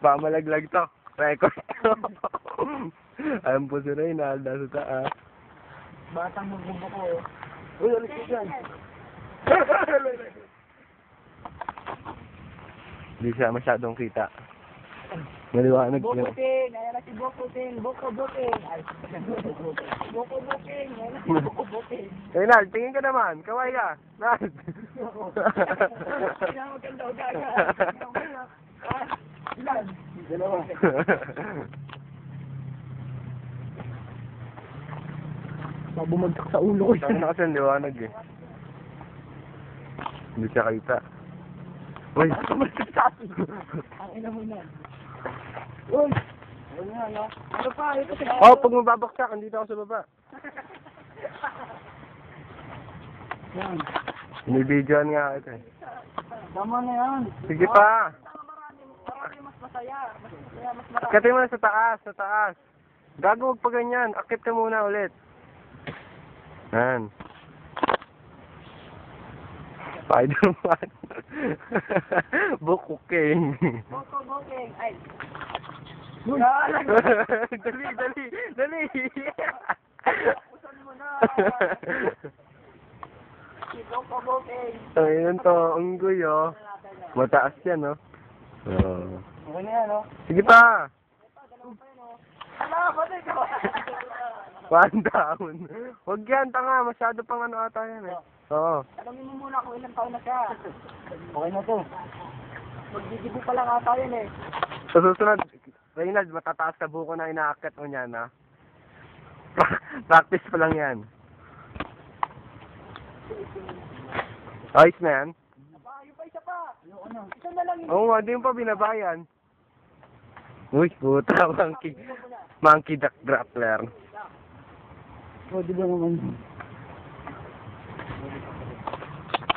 Pamalaglag to. Record to. Ayan po si Reynalda sa taas. Batang magbubo ko. Uy, alis ko dyan. Hindi siya masyadong kita. Maliwanag yun. Bokuting! Ayan na si Bokuting! Bokuting! Ay, Bokuting! Ayan na si Bokuting! Reynald, tingin ka naman. Kaway ka. Nald. Kaya maganda o gaga. Ilan? Dalawa. Bumagsak sa ulo ko. Saan na kasi ang liwanag eh. Hindi siya kita. Uy! Ang ina mo na. Uy! Ano nga, no? Ano pa? Ito sa... Oh, pag mababaksak, andito ako sa baba. Yan. Binibidyoan nga ito eh. Tama na yan. Sige pa! Marami mas masaya. Mas masaya, mas marami. Akitin mo na sa taas, sa taas. Gago, huwag pa ganyan. Akit ka muna ulit. Yan. Spider-Man. Bukuking. Bokuting! Ay! Dali, dali, dali. Usan mo na! Si Bokuting! Ayun to, unggoy oh. Mataas yan oh. Oh. Okay na yan, no? Sige pa. Hala, batay ka ba? One down. Huwag yan, tanga. Masyado pang ano ata yan eh. Oo. Alamin mo muna kung ilang taon na siya. Okay na to. Magdidibo pa lang ata yun eh. Sa susunod, Reynald, matataas sa buko na inaakit mo niyan ha. Practice pa lang yan. Ayos na yan? Yung pa isa pa. Ayoko na. Isa na lang yun. Oo nga, di mo pa binabayan. Uy, puta, monkey. Monkey duck grappler. O, di ba naman?